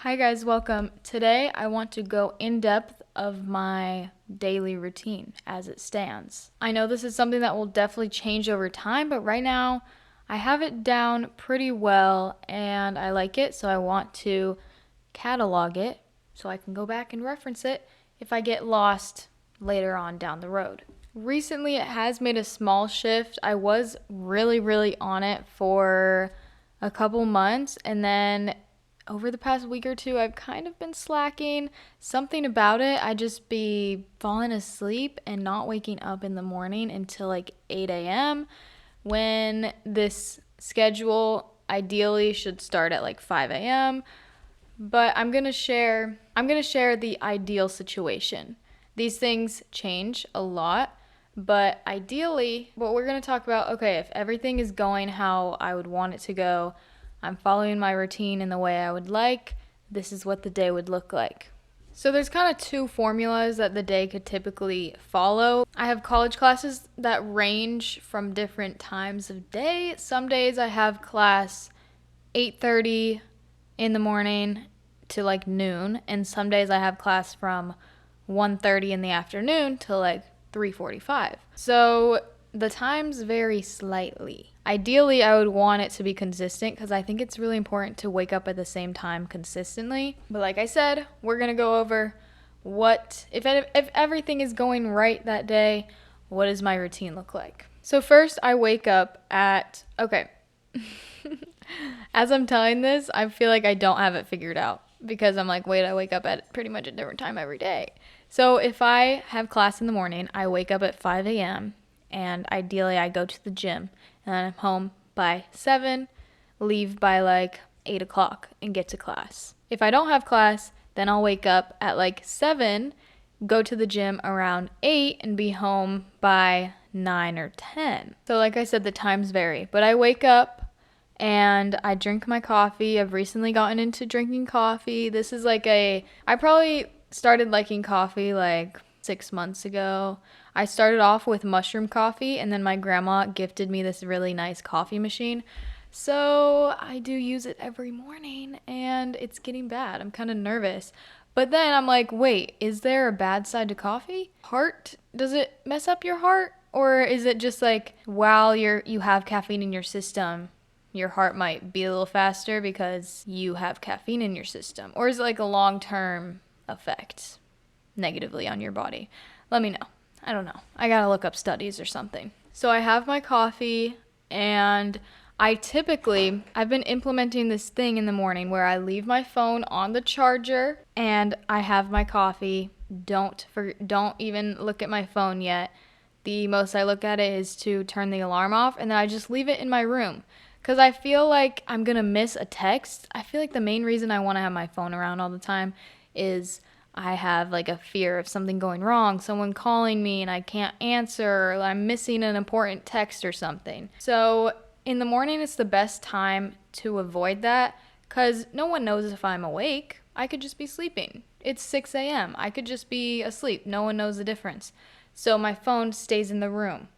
Hi guys, welcome. Today I want to go in depth of my daily routine as it stands. I know this is something that will definitely change over time, but right now I have it down pretty well and I like it, so I want to catalog it so I can go back and reference it if I get lost later on down the road. Recently, it has made a small shift. I was really on it for a couple months, and then over the past week or two, I've kind of been slacking. Something about it, I just be falling asleep and not waking up in the morning until like 8 a.m. when this schedule ideally should start at like 5 a.m. But I'm going to share the ideal situation. These things change a lot, but ideally, what we're going to talk about, okay, if everything is going how I would want it to go, I'm following my routine in the way I would like, this is what the day would look like. So there's kind of two formulas that the day could typically follow. I have college classes that range from different times of day. Some days I have class 8:30 in the morning to like noon, and some days I have class from 1:30 in the afternoon to like 3:45. So the times vary slightly. Ideally, I would want it to be consistent because I think it's really important to wake up at the same time consistently. But like I said, we're going to go over what if everything is going right that day, what does my routine look like? So first, I wake up at okay. As I'm telling this, I feel like I don't have it figured out because I'm like, wait, I wake up at pretty much a different time every day. So if I have class in the morning, I wake up at 5 a.m. and ideally I go to the gym and I'm home by 7, leave by like 8 o'clock and get to class. If I don't have class, then I'll wake up at like 7, go to the gym around 8 and be home by 9 or 10. So like I said, the times vary, but I wake up and I drink my coffee. I've recently gotten into drinking coffee. This is I probably started liking coffee like 6 months ago. I started off with mushroom coffee, and then my grandma gifted me this really nice coffee machine. So I do use it every morning, and it's getting bad. I'm kind of nervous. But then I'm like, wait, is there a bad side to coffee? Does it mess up your heart? Or is it just like while you have caffeine in your system, your heart might beat a little faster because you have caffeine in your system? Or is it like a long-term effect negatively on your body? Let me know. I don't know. I gotta look up studies or something. So I have my coffee, and I've been implementing this thing in the morning where I leave my phone on the charger and I have my coffee. Don't even look at my phone yet. The most I look at it is to turn the alarm off, and then I just leave it in my room. Because I feel like I'm going to miss a text. I feel like the main reason I want to have my phone around all the time is I have like a fear of something going wrong, someone calling me and I can't answer, or I'm missing an important text or something. So in the morning, it's the best time to avoid that because no one knows if I'm awake. I could just be sleeping. It's 6 a.m. I could just be asleep. No one knows the difference. So my phone stays in the room.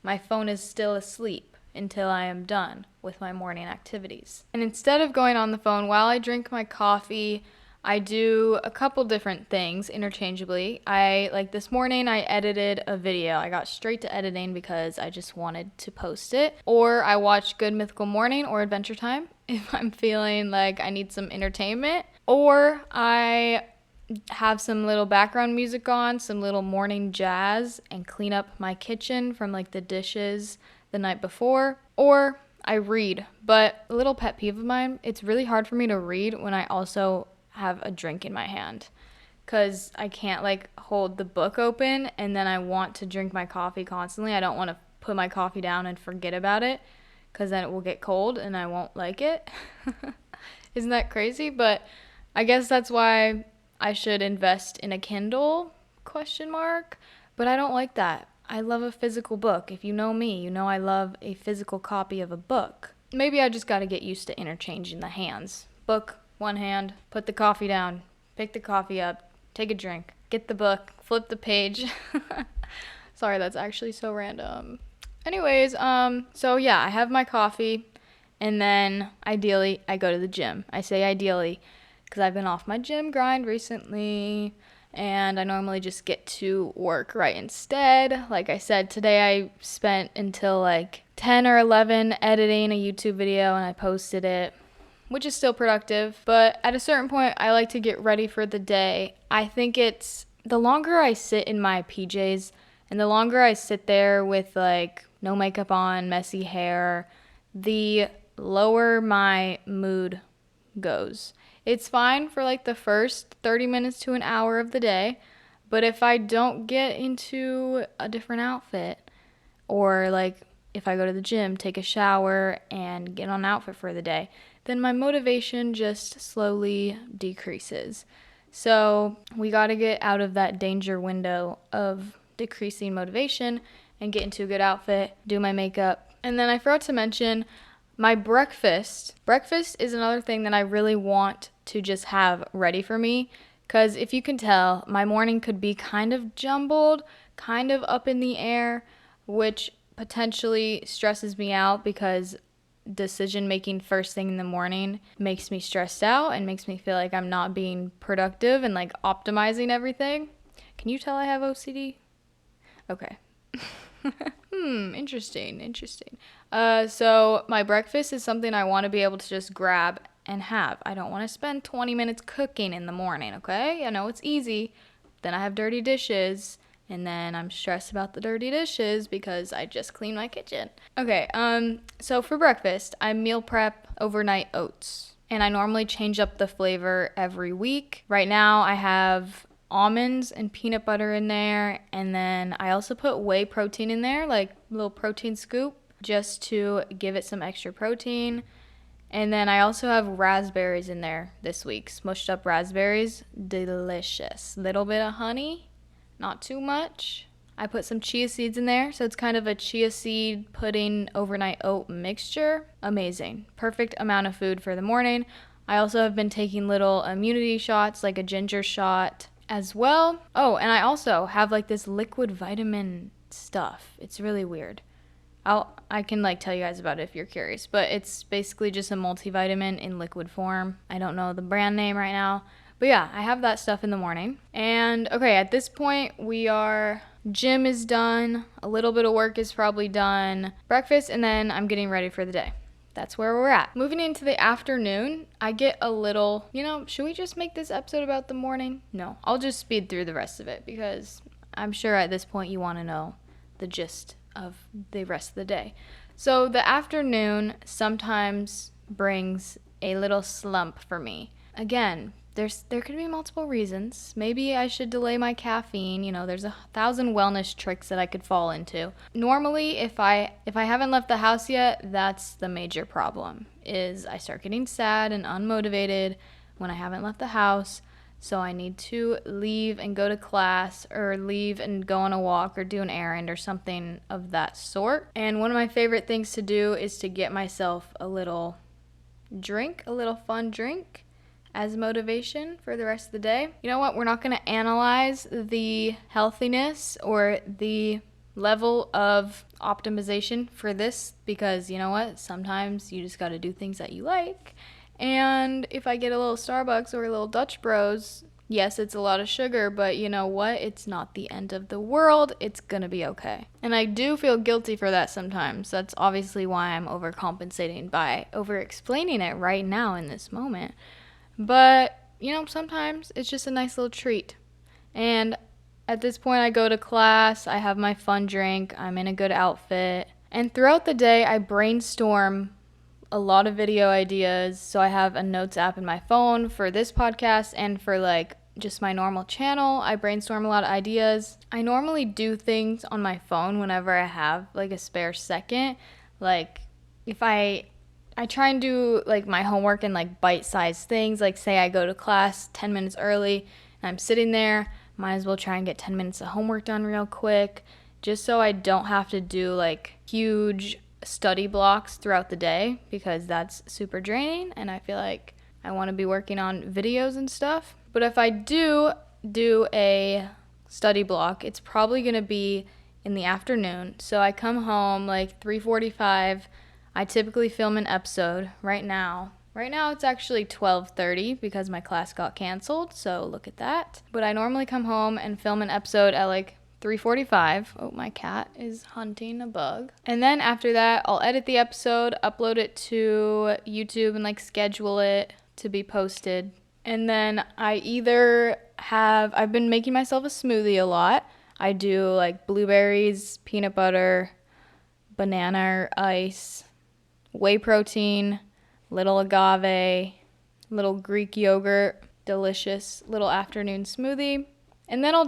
My phone is still asleep until I am done with my morning activities. And instead of going on the phone while I drink my coffee, I do a couple different things interchangeably. Like this morning, I edited a video. I got straight to editing because I just wanted to post it. Or I watch Good Mythical Morning or Adventure Time if I'm feeling like I need some entertainment. Or I have some little background music on, some little morning jazz, and clean up my kitchen from like the dishes the night before. Or I read. But a little pet peeve of mine, it's really hard for me to read when I also have a drink in my hand because I can't like hold the book open and then I want to drink my coffee constantly. I don't want to put my coffee down and forget about it because then it will get cold and I won't like it. Isn't that crazy? But I guess that's why I should invest in a Kindle, question mark. But I don't like that. I love a physical book. If you know me, you know I love a physical copy of a book. Maybe I just got to get used to interchanging the hands. Book, one hand, put the coffee down, pick the coffee up, take a drink, get the book, flip the page. Sorry, that's actually so random. Anyways, so yeah, I have my coffee, and then ideally I go to the gym. I say ideally because I've been off my gym grind recently, and I normally just get to work right instead. Like I said, today I spent until like 10 or 11 editing a YouTube video, and I posted it, which is still productive. But at a certain point, I like to get ready for the day. I think it's the longer I sit in my PJs and the longer I sit there with like no makeup on, messy hair, the lower my mood goes. It's fine for like the first 30 minutes to an hour of the day, but if I don't get into a different outfit, or like if I go to the gym, take a shower, and get on an outfit for the day, then my motivation just slowly decreases. So we got to get out of that danger window of decreasing motivation and get into a good outfit, do my makeup. And then I forgot to mention my breakfast. Breakfast is another thing that I really want to just have ready for me, because if you can tell, my morning could be kind of jumbled, kind of up in the air, which potentially stresses me out because decision making first thing in the morning makes me stressed out and makes me feel like I'm not being productive and like optimizing everything. Can you tell I have OCD? Okay. Interesting. So my breakfast is something I want to be able to just grab and have. I don't want to spend 20 minutes cooking in the morning, okay? I know it's easy. Then I have dirty dishes, and then I'm stressed about the dirty dishes because I just cleaned my kitchen. Okay, so for breakfast, I meal prep overnight oats, and I normally change up the flavor every week. Right now, I have almonds and peanut butter in there, and then I also put whey protein in there, like a little protein scoop, just to give it some extra protein. And then I also have raspberries in there this week, smushed up raspberries, delicious. Little bit of honey, not too much. I put some chia seeds in there, so it's kind of a chia seed pudding overnight oat mixture. Amazing. Perfect amount of food for the morning. I also have been taking little immunity shots, like a ginger shot as well. Oh, and I also have like this liquid vitamin stuff. It's really weird. I can like tell you guys about it if you're curious, but it's basically just a multivitamin in liquid form. I don't know the brand name right now, but yeah, I have that stuff in the morning. And okay, at this point gym is done, a little bit of work is probably done, breakfast, and then I'm getting ready for the day. That's where we're at. Moving into the afternoon, I get a little, should we just make this episode about the morning? No, I'll just speed through the rest of it because I'm sure at this point you want to know the gist of the rest of the day. So the afternoon sometimes brings a little slump for me. Again, there could be multiple reasons. Maybe I should delay my caffeine. There's 1,000 wellness tricks that I could fall into. Normally, if I haven't left the house yet, that's the major problem. Is I start getting sad and unmotivated when I haven't left the house. So I need to leave and go to class, or leave and go on a walk or do an errand or something of that sort. And one of my favorite things to do is to get myself a little fun drink as motivation for the rest of the day. You know what? We're not going to analyze the healthiness or the level of optimization for this, because you know what? Sometimes you just got to do things that you like. And if I get a little Starbucks or a little Dutch Bros, yes, it's a lot of sugar, but you know what? It's not the end of the world. It's gonna be okay. And I do feel guilty for that sometimes. That's obviously why I'm overcompensating by over-explaining it right now in this moment. But, sometimes it's just a nice little treat. And at this point, I go to class, I have my fun drink, I'm in a good outfit. And throughout the day, I brainstorm a lot of video ideas. So I have a notes app in my phone for this podcast and for like just my normal channel. I brainstorm a lot of ideas. I normally do things on my phone whenever I have like a spare second. Like if I try and do like my homework in like bite-sized things. Like say I go to class 10 minutes early and I'm sitting there, might as well try and get 10 minutes of homework done real quick, just so I don't have to do like huge study blocks throughout the day, because that's super draining and I feel like I want to be working on videos and stuff. But if I do a study block, it's probably going to be in the afternoon. So I come home like 3:45. I typically film an episode. Right now Right now it's actually 12:30 because my class got canceled, so look at that. But I normally come home and film an episode at like 3:45. Oh, my cat is hunting a bug. And then after that, I'll edit the episode, upload it to YouTube and like schedule it to be posted. And then I've been making myself a smoothie a lot. I do like blueberries, peanut butter, banana ice, whey protein, little agave, little Greek yogurt, delicious little afternoon smoothie. And then I'll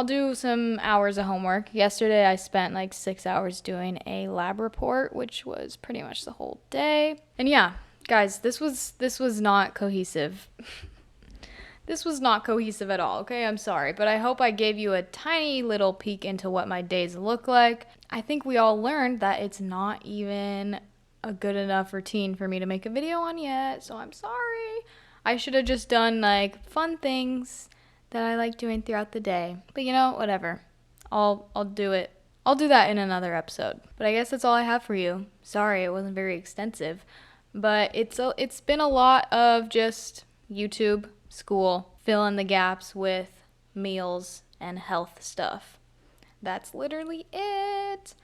do some hours of homework. Yesterday I spent like 6 hours doing a lab report, which was pretty much the whole day. And yeah, guys, this was not cohesive. This was not cohesive at all, okay? I'm sorry, but I hope I gave you a tiny little peek into what my days look like. I think we all learned that it's not even a good enough routine for me to make a video on yet, so I'm sorry. I should have just done like fun things that I like doing throughout the day. But you know, whatever. I'll do it. I'll do that in another episode. But I guess that's all I have for you. Sorry, it wasn't very extensive, but it's been a lot of just YouTube, school, fill in the gaps with meals and health stuff. That's literally it.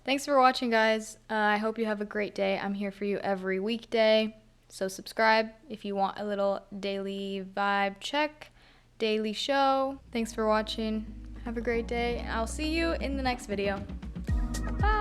Thanks for watching, guys. I hope you have a great day. I'm here for you every weekday. So subscribe if you want a little daily vibe check, daily show. Thanks for watching. Have a great day. I'll see you in the next video. Bye.